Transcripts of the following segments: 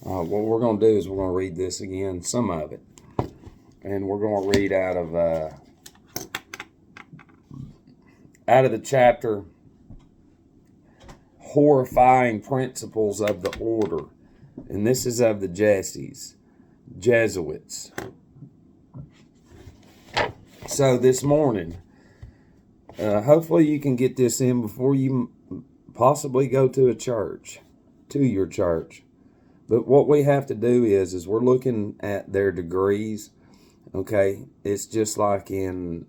What we're going to do is we're going to read this again, some of it. And we're going to read out of the chapter, Horrifying Principles of the Order. And this is of the Jesuits. So this morning, hopefully you can get this in before you possibly go to your church. But what we have to do is we're looking at their degrees. Okay, it's just like in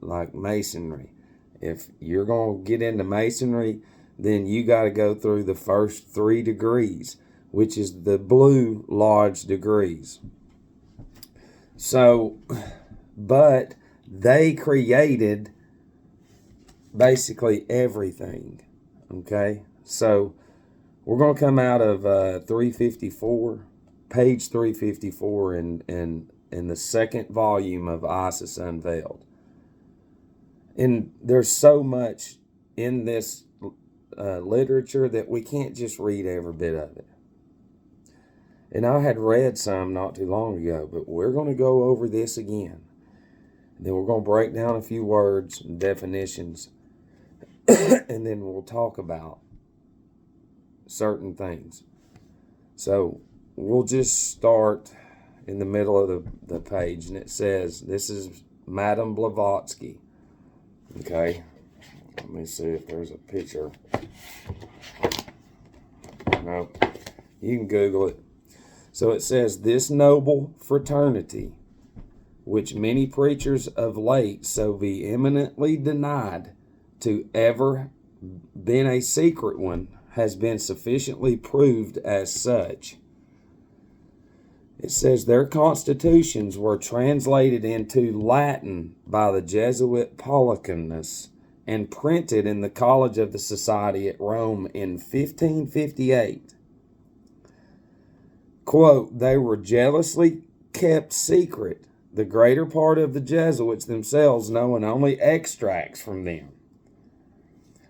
like masonry. If you're going to get into masonry, then you got to go through the first 3 degrees, which is the Blue Lodge degrees. So, but they created basically everything. Okay, so we're going to come out of 354, page 354 in the second volume of Isis Unveiled. And there's so much in this literature that we can't just read every bit of it. And I had read some not too long ago, but we're going to go over this again. And then we're going to break down a few words and definitions, and then we'll talk about certain things. So we'll just start in the middle of the page, and it says, this is Madame Blavatsky. Okay, let me see if there's a picture. No, you can Google it. So it says, this noble fraternity, which many preachers of late so vehemently denied to ever been a secret one, has been sufficiently proved as such. It says their constitutions were translated into Latin by the Jesuit Polycarpus and printed in the College of the Society at Rome in 1558. Quote, they were jealously kept secret, the greater part of the Jesuits themselves knowing only extracts from them.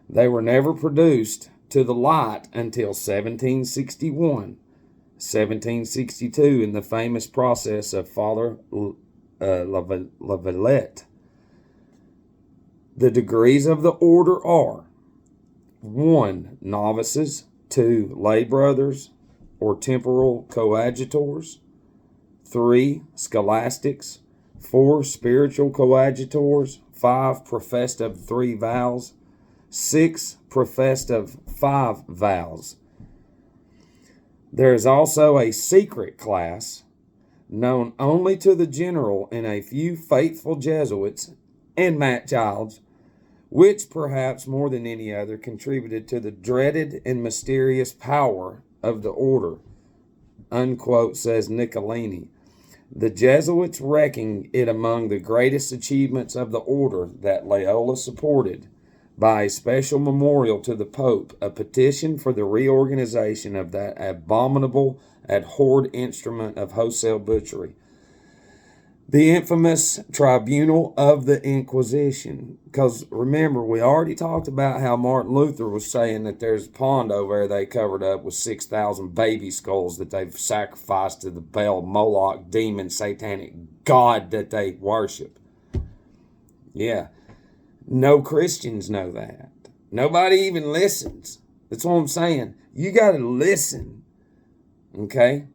They were never produced to the light until 1761. 1762 in the famous process of Father Lavalette. The degrees of the order are 1. Novices, 2. Lay brothers or temporal coadjutors, 3. Scholastics, 4. Spiritual coadjutors, 5. Professed of 3 vows, 6. Professed of 5 vows. There is also a secret class known only to the general and a few faithful Jesuits and Matt Childs, which perhaps more than any other contributed to the dreaded and mysterious power of the order, unquote, says Niccolini. The Jesuits reckon it among the greatest achievements of the order that Loyola supported, by a special memorial to the Pope, a petition for the reorganization of that abominable, abhorred instrument of wholesale butchery, the infamous tribunal of the Inquisition. Because remember, we already talked about how Martin Luther was saying that there's a pond over there they covered up with 6,000 baby skulls that they've sacrificed to the Baal, Moloch, demon, satanic god that they worship. Yeah. No Christians know that. Nobody even listens. That's what I'm saying. You got to listen. Okay?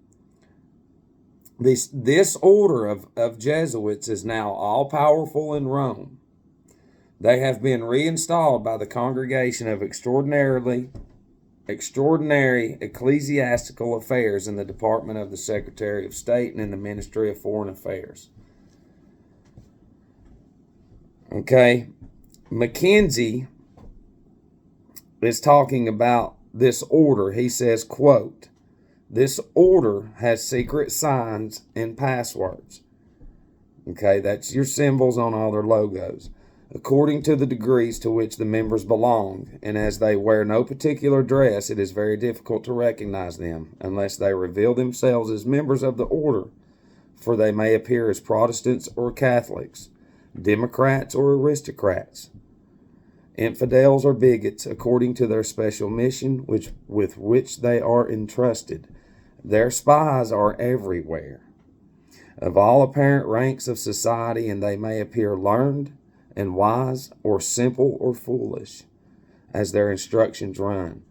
This order of Jesuits is now all-powerful in Rome. They have been reinstalled by the Congregation of Extraordinary Ecclesiastical Affairs in the Department of the Secretary of State and in the Ministry of Foreign Affairs. Okay? Mackenzie is talking about this order. He says, quote, this order has secret signs and passwords. Okay, that's your symbols on all their logos. According to the degrees to which the members belong, and as they wear no particular dress, it is very difficult to recognize them unless they reveal themselves as members of the order, for they may appear as Protestants or Catholics, Democrats or aristocrats, infidels or bigots, according to their special mission with which they are entrusted. Their spies are everywhere, of all apparent ranks of society, and they may appear learned and wise, or simple or foolish, as their instructions run.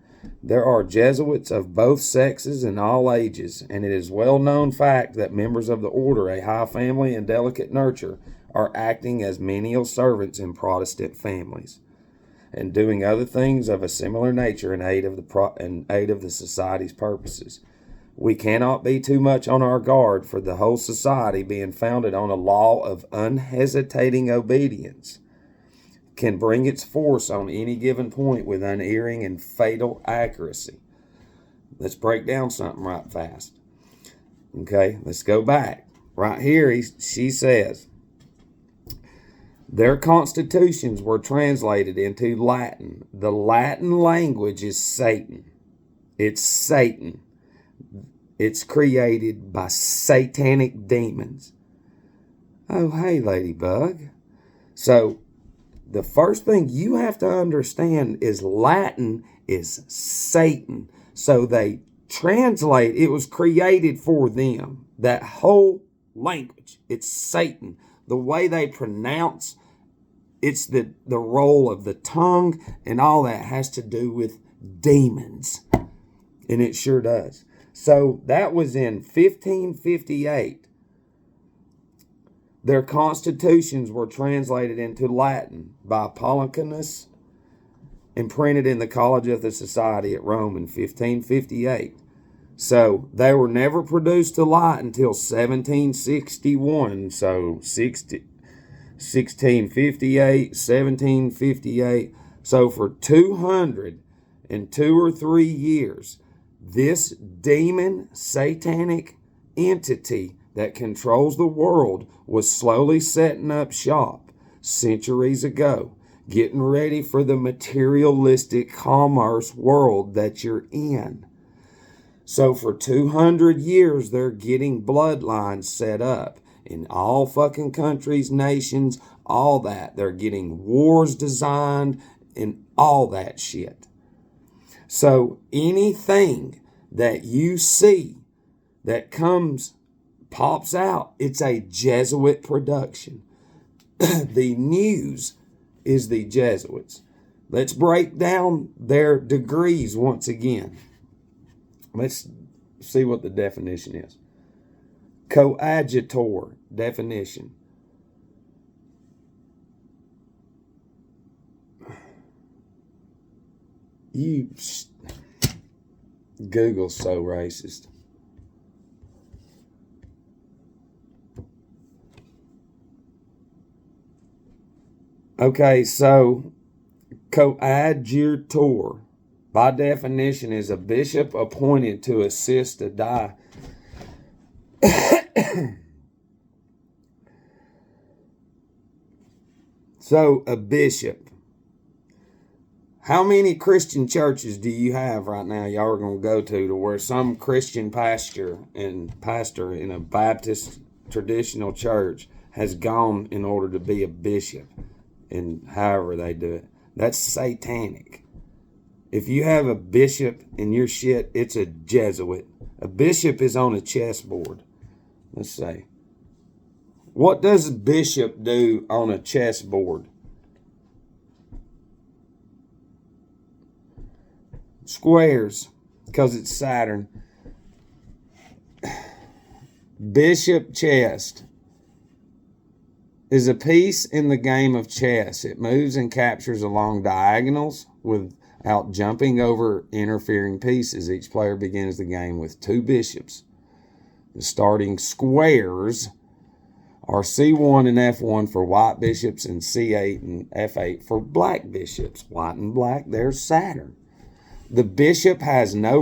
There are Jesuits of both sexes and all ages, and it is well known fact that members of the order, a high family and delicate nurture, are acting as menial servants in Protestant families, and doing other things of a similar nature in aid of the society's purposes. We cannot be too much on our guard for the whole society, being founded on a law of unhesitating obedience, can bring its force on any given point with unerring and fatal accuracy. Let's break down something right fast. Okay, let's go back. Right here, she says, their constitutions were translated into Latin. The Latin language is Satan. It's Satan. It's created by satanic demons. Oh, hey, Ladybug. So, the first thing you have to understand is Latin is Satan. So they translate, it was created for them. That whole language, it's Satan. The way they pronounce, it's the roll of the tongue, and all that has to do with demons. And it sure does. So that was in 1558. Their constitutions were translated into Latin by Polycarpus and printed in the College of the Society at Rome in 1558. So they were never produced to light until 1761. So 1658, 1758. So for 202 or 3 years, this demon satanic entity that controls the world was slowly setting up shop centuries ago, getting ready for the materialistic commerce world that you're in. So for 200 years, they're getting bloodlines set up in all fucking countries, nations, all that. They're getting wars designed and all that shit. So anything that you see that pops out, it's a Jesuit production. The news is the Jesuits. Let's break down their degrees once again. Let's see what the definition is. Coadjutor definition. Google's so racist. Okay, so coadjutor, by definition, is a bishop appointed to assist a So, a bishop. How many Christian churches do you have right now y'all are going to go to where some Christian pastor in a Baptist traditional church has gone in order to be a bishop, and however they do it? That's satanic. If you have a bishop in your shit, it's a Jesuit. A bishop is on a chessboard. Let's say. What does a bishop do on a chessboard? Squares, because it's Saturn. Bishop chess is a piece in the game of chess. It moves and captures along diagonals without jumping over interfering pieces. Each player begins the game with 2 bishops. The starting squares are C1 and F1 for white bishops and C8 and F8 for black bishops. White and black, there's Saturn. The bishop has no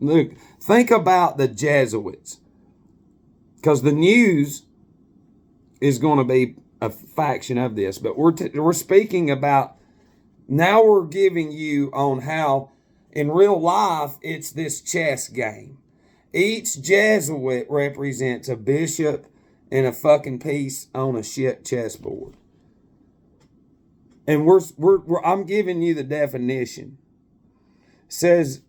look, think about the Jesuits. Because the news is going to be a faction of this. But we're speaking about, now we're giving you on how in real life it's this chess game. Each Jesuit represents a bishop and a fucking piece on a shit chessboard. And I'm giving you the definition. It says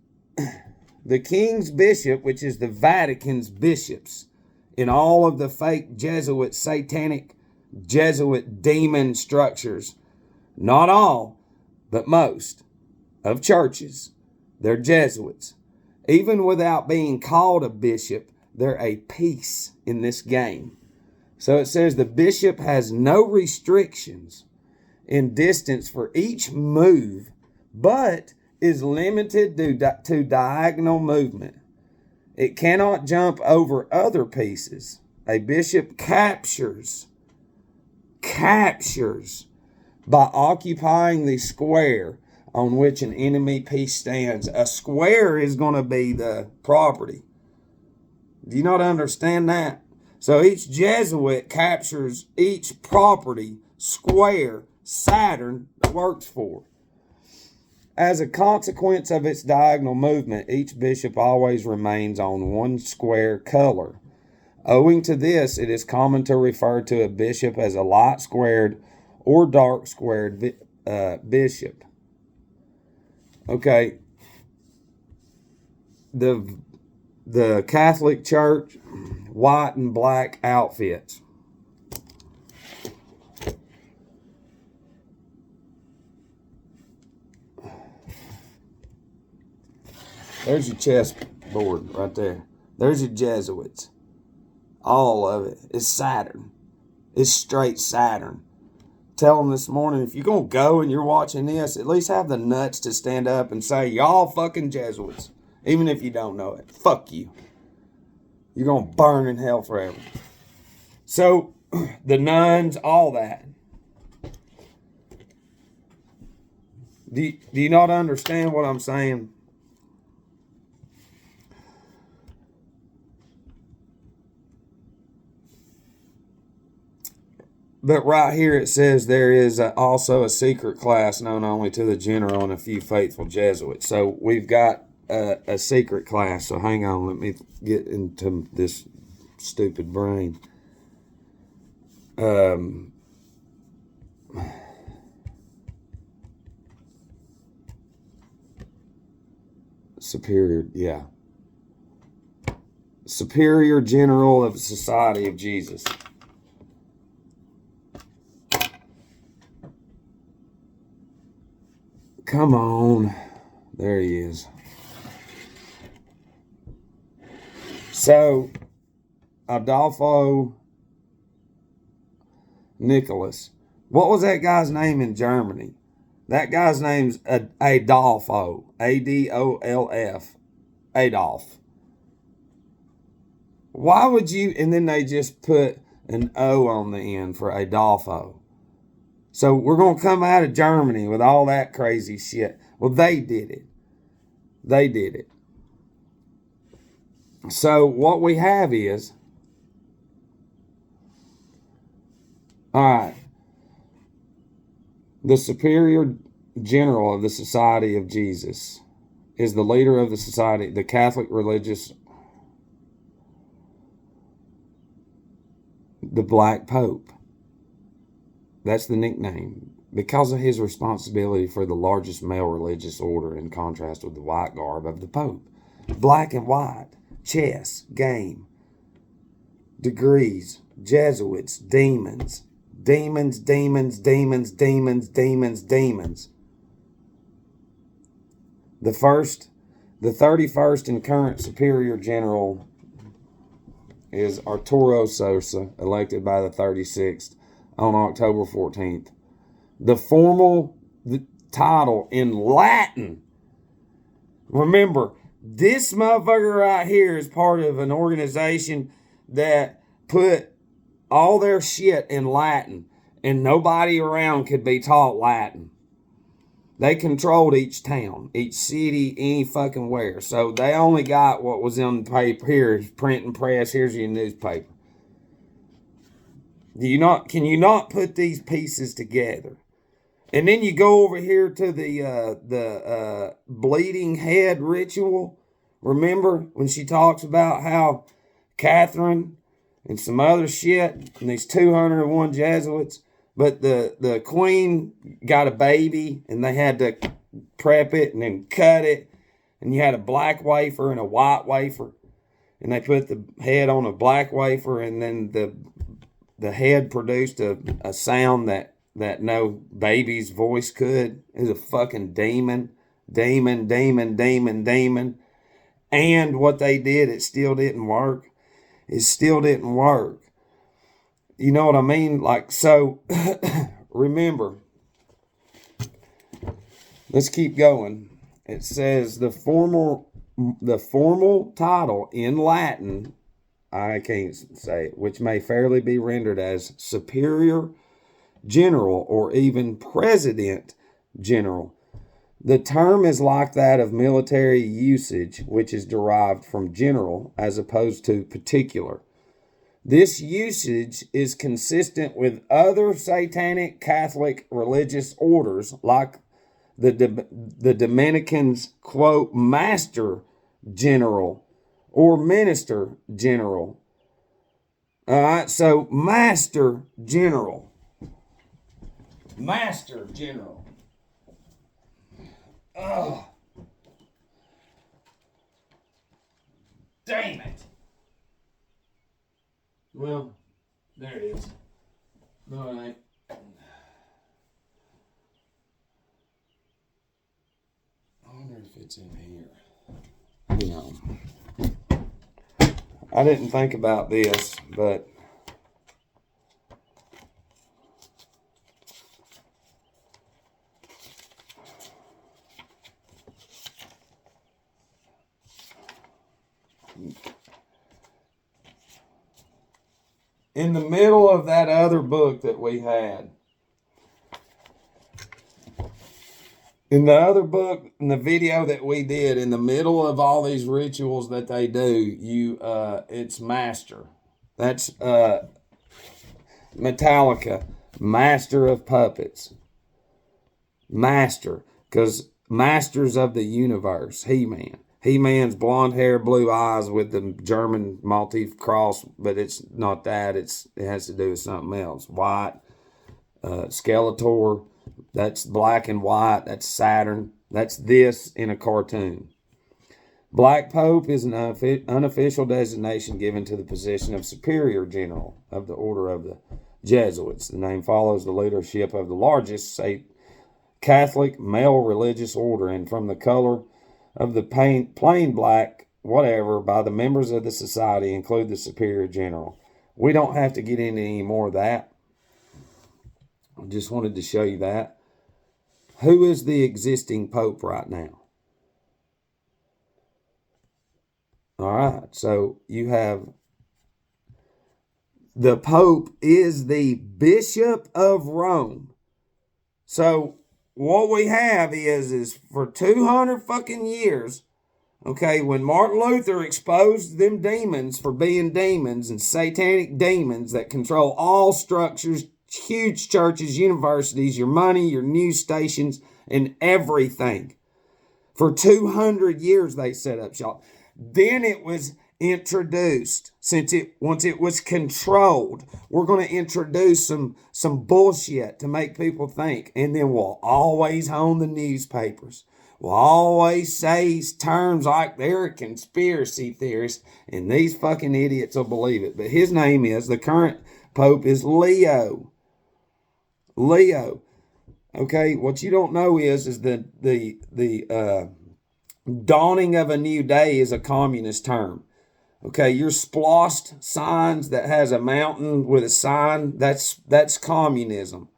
the king's bishop, which is the Vatican's bishops, in all of the fake Jesuit, satanic Jesuit demon structures, not all, but most of churches, they're Jesuits. Even without being called a bishop, they're a piece in this game. So it says the bishop has no restrictions in distance for each move, but is limited to diagonal movement. It cannot jump over other pieces. A bishop captures by occupying the square on which an enemy piece stands. A square is going to be the property. Do you not understand that? So each Jesuit captures each property, square, Saturn works for. As a consequence of its diagonal movement, each bishop always remains on one square color. Owing to this, it is common to refer to a bishop as a light squared or dark squared bishop. Okay. The Catholic Church, white and black outfits. There's your chessboard right there. There's your Jesuits. All of it is Saturn. It's straight Saturn. Tell them this morning, if you're going to go and you're watching this, at least have the nuts to stand up and say, y'all fucking Jesuits. Even if you don't know it. Fuck you. You're going to burn in hell forever. So, the nuns, all that. Do you not understand what I'm saying? But right here it says there is also a secret class known only to the general and a few faithful Jesuits. So we've got a secret class. So hang on, let me get into this stupid brain. Superior, yeah. Superior General of the Society of Jesus. Come on. There he is. So, Adolfo Nicholas. What was that guy's name in Germany? That guy's name's Adolfo. A-D-O-L-F. Adolf. Why would you... And then they just put an O on the end for Adolfo. So we're going to come out of Germany with all that crazy shit. Well, they did it. They did it. So what we have is... Alright. The Superior General of the Society of Jesus is the leader of the society, the Catholic religious... The Black Pope. That's the nickname. Because of his responsibility for the largest male religious order in contrast with the white garb of the Pope. Black and white. Chess. Game. Degrees. Jesuits. Demons. Demons, demons, demons, demons, demons, demons. The 31st and current Superior General is Arturo Sosa, elected by the 36th on October 14th. The formal title in Latin. Remember, this motherfucker right here is part of an organization that put all their shit in Latin, and nobody around could be taught Latin. They controlled each town, each city, any fucking where. So they only got what was in the paper. Here's print and press. Here's your newspaper. Can you not put these pieces together? And then you go over here to the bleeding head ritual. Remember when she talks about how Catherine and some other shit and these 201 Jesuits, but the queen got a baby and they had to prep it and then cut it and you had a black wafer and a white wafer, and they put the head on a black wafer, and then the head produced a sound that no baby's voice could. It was a fucking demon. And what they did, it still didn't work. It still didn't work. You know what I mean? Like, so, remember, let's keep going. It says the formal title in Latin, I can't say it, which may fairly be rendered as superior general or even president general. The term is like that of military usage, which is derived from general as opposed to particular. This usage is consistent with other satanic Catholic religious orders like the Dominicans, quote, master general or minister general. All right, so master general. Master general. Oh. Damn it. Well, there it is. All right. I wonder if it's in here. You know, I didn't think about this, but in the middle of that other book that we had, in the other book, in the video that we did, in the middle of all these rituals that they do, it's master. That's Metallica, master of puppets. Master, because masters of the universe, He-Man. He-Man's blonde hair, blue eyes with the German motif cross, but it's not that. It has to do with something else. White, Skeletor, that's black and white. That's Saturn. That's this in a cartoon. Black Pope is an unofficial designation given to the position of superior general of the order of the Jesuits. The name follows the leadership of the largest Catholic male religious order, and from the color of the plain black, whatever, by the members of the society include the superior general. We don't have to get into any more of that. I just wanted to show you that. Who is the existing pope right now? All right, so you have the pope is the Bishop of Rome. So what we have is for 200 fucking years, okay, when Martin Luther exposed them demons for being demons and satanic demons that control all structures, huge churches, universities, your money, your news stations, and everything. For 200 years they set up shop. Then it was introduced. Once it was controlled, we're going to introduce some bullshit to make people think, and then we'll always own the newspapers. We'll always say terms like they're a conspiracy theorist, and these fucking idiots will believe it. But his name is, the current pope is Leo. Okay, what you don't know is the dawning of a new day is a communist term. Okay, your splossed signs that has a mountain with a sign, that's communism.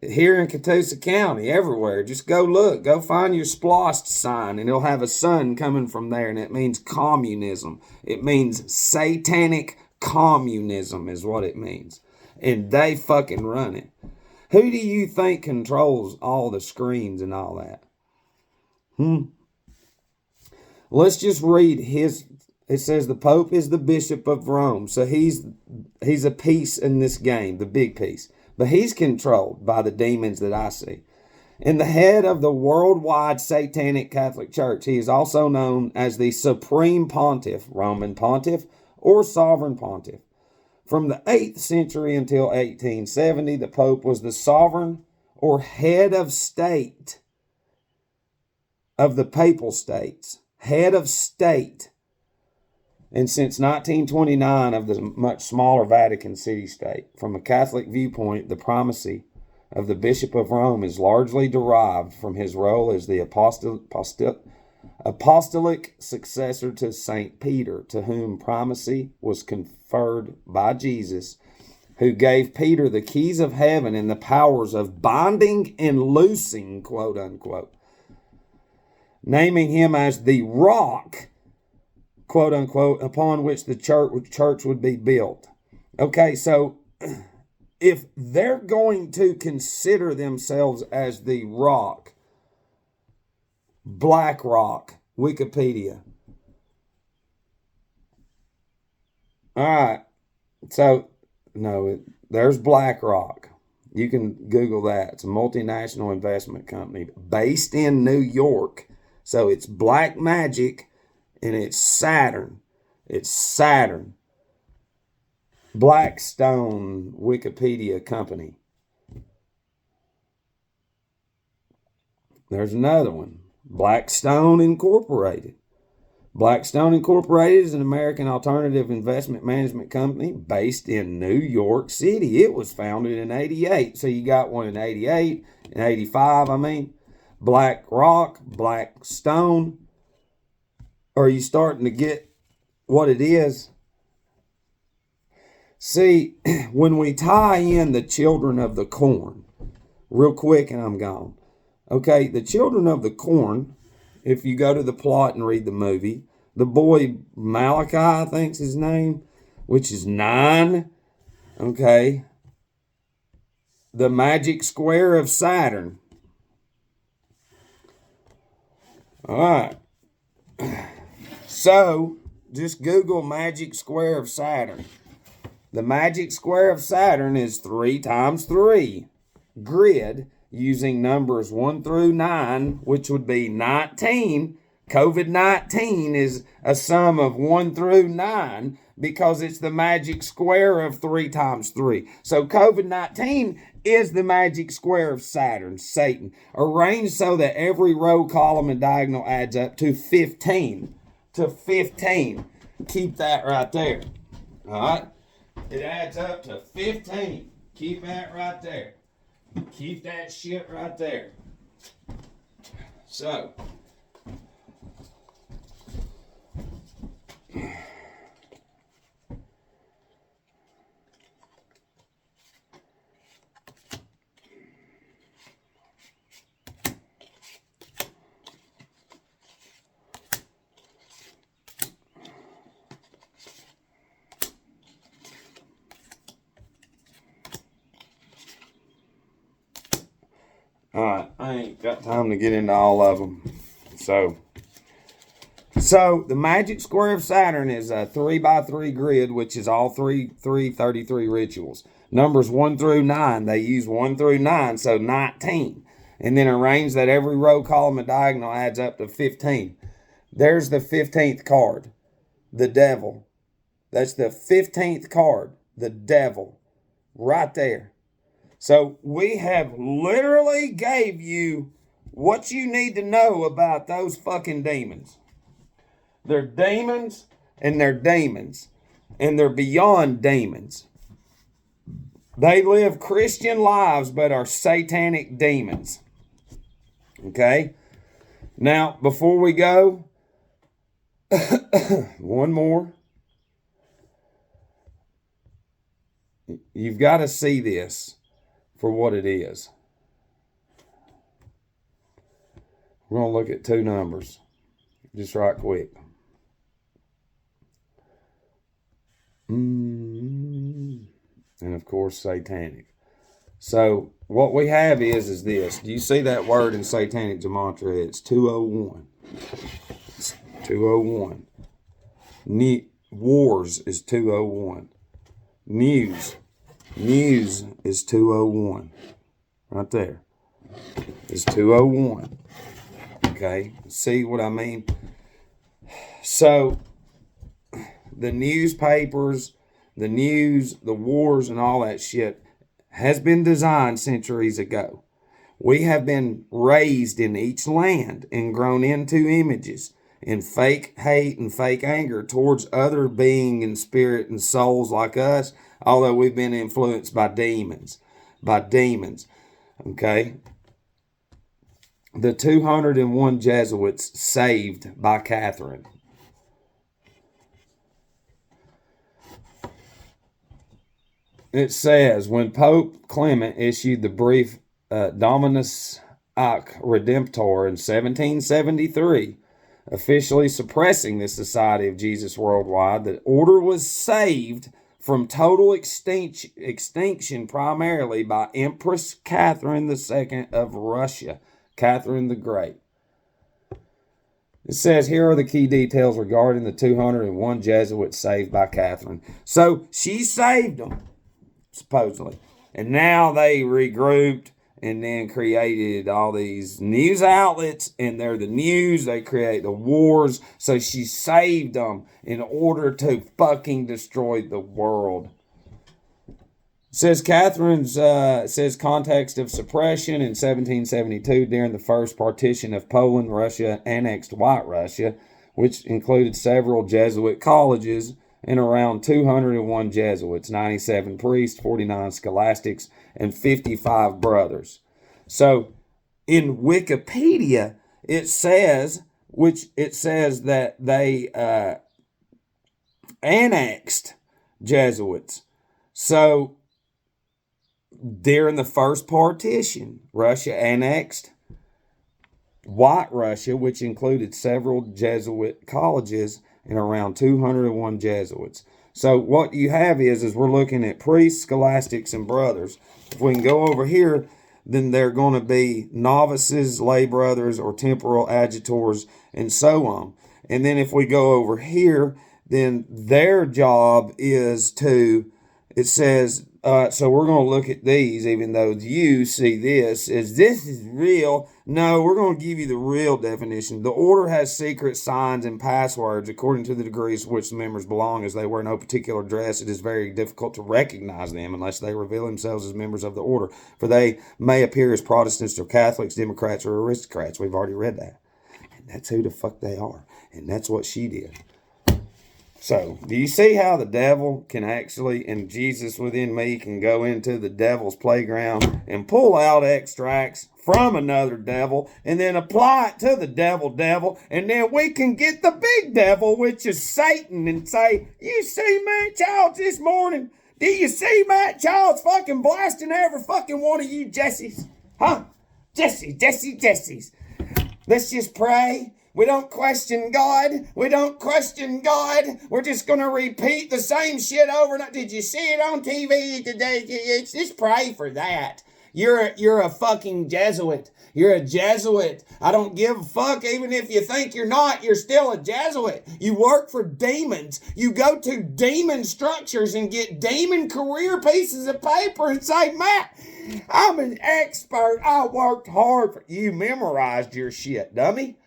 Here in Catoosa County, everywhere, just go look. Go find your splossed sign, and it'll have a sun coming from there, and it means communism. It means satanic communism is what it means. And they fucking run it. Who do you think controls all the screens and all that? Let's just read his. It says the Pope is the Bishop of Rome. So he's a piece in this game, the big piece. But he's controlled by the demons that I see. And the head of the worldwide satanic Catholic Church. He is also known as the Supreme Pontiff, Roman Pontiff, or Sovereign Pontiff. From the 8th century until 1870, the Pope was the sovereign or head of state of the Papal States. head of state, and since 1929 of the much smaller Vatican city-state. From a Catholic viewpoint, the primacy of the Bishop of Rome is largely derived from his role as the apostolic successor to St. Peter, to whom primacy was conferred by Jesus, who gave Peter the keys of heaven and the powers of binding and loosing, quote unquote, naming him as the rock, quote unquote, upon which the church would be built. Okay, so if they're going to consider themselves as the rock, Black Rock, Wikipedia. All right, so no, there's BlackRock. You can Google that. It's a multinational investment company based in New York. So it's Black Magic and it's Saturn. It's Saturn. Blackstone Wikipedia company. There's another one. Blackstone Incorporated. Blackstone Incorporated is an American alternative investment management company based in New York City. It was founded in 88. So you got one in 88 and 85, BlackRock, Blackstone. Are you starting to get what it is? See, when we tie in the children of the corn, real quick and I'm gone. Okay, the children of the corn, if you go to the plot and read the movie, the boy Malachi, I think's his name, which is 9. Okay. The magic square of Saturn. All right. So, just Google magic square of Saturn. The magic square of Saturn is 3 times 3 grid, using numbers 1 through 9, which would be 19. COVID-19 is a sum of 1 through 9 because it's the magic square of 3 times 3. So COVID-19 is the magic square of Saturn, Satan, arranged so that every row, column, and diagonal adds up to 15. To 15. Keep that right there. All right? It adds up to 15. Keep that right there. Keep that shit right there. So, all right, I ain't got time to get into all of them. So the magic square of Saturn is a 3x3 grid, which is all 33 rituals. Numbers 1 through 9, they use 1 through 9, so 19. And then arrange that every row, column, and diagonal adds up to 15. There's the 15th card, the devil. That's the 15th card, the devil, right there. So we have literally gave you what you need to know about those fucking demons. They're demons, and they're demons, and they're beyond demons. They live Christian lives, but are satanic demons. Okay? Now, before we go, one more. You've got to see this for what it is. We're going to look at 2 numbers, just right quick. And of course, satanic. So what we have is this. Do you see that word in satanic gematria? It's 201. It's 201. Wars is 201. News is 201. Right there. It's 201. Okay? See what I mean? So, the newspapers, the news, the wars, and all that shit has been designed centuries ago. We have been raised in each land and grown into images. in fake hate and fake anger towards other being and spirit and souls like us, although we've been influenced by demons. Okay? The 201 Jesuits saved by Catherine. It says, when Pope Clement issued the brief Dominus Ac Redemptor in 1773, officially suppressing the Society of Jesus worldwide, the order was saved from total extinction primarily by Empress Catherine II of Russia, Catherine the Great. It says, here are the key details regarding the 201 Jesuits saved by Catherine. So she saved them, supposedly. And now they regrouped and then created all these news outlets, and they're the news. They create the wars. So she saved them in order to fucking destroy the world. It says Catherine's, says context of suppression in 1772 during the first partition of Poland. Russia annexed White Russia, which included several Jesuit colleges and around 201 Jesuits, 97 priests, 49 scholastics, and 55 brothers. So in Wikipedia, it says that they annexed Jesuits. So during the first partition, Russia annexed White Russia, which included several Jesuit colleges and around 201 Jesuits. So what you have is we're looking at priests, scholastics, and brothers. If we can go over here, then they're going to be novices, lay brothers, or temporal adjutors, and so on. And then if we go over here, then their job is to, it says, so we're going to look at these, even though you see this is real. No, we're going to give you the real definition. The order has secret signs and passwords according to the degrees to which the members belong. As they wear no particular dress, it is very difficult to recognize them unless they reveal themselves as members of the order, for they may appear as Protestants or Catholics, Democrats, or aristocrats. We've already read that. And that's who the fuck they are. And that's what she did. So, do you see how the devil can actually, and Jesus within me can go into the devil's playground and pull out extracts from another devil and then apply it to the devil, and then we can get the big devil, which is Satan, and say, you see Matt Childs this morning? Do you see Matt Childs fucking blasting every fucking one of you Jessies? Huh? Jessies. Let's just pray. We don't question God. We're just going to repeat the same shit over and over. Did you see it on TV today? Just pray for that. You're a fucking Jesuit. You're a Jesuit. I don't give a fuck. Even if you think you're not, you're still a Jesuit. You work for demons. You go to demon structures and get demon career pieces of paper and say, Matt, I'm an expert. I worked hard for you. Memorized your shit, dummy.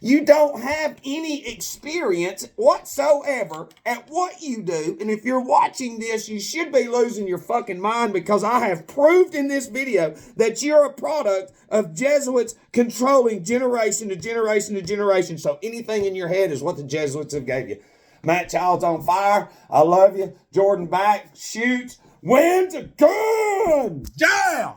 You don't have any experience whatsoever at what you do. And if you're watching this, you should be losing your fucking mind, because I have proved in this video that you're a product of Jesuits controlling generation to generation to generation. So anything in your head is what the Jesuits have gave you. Matt Child's on fire. I love you. Jordan back. Shoots. Wins a gun. Yeah.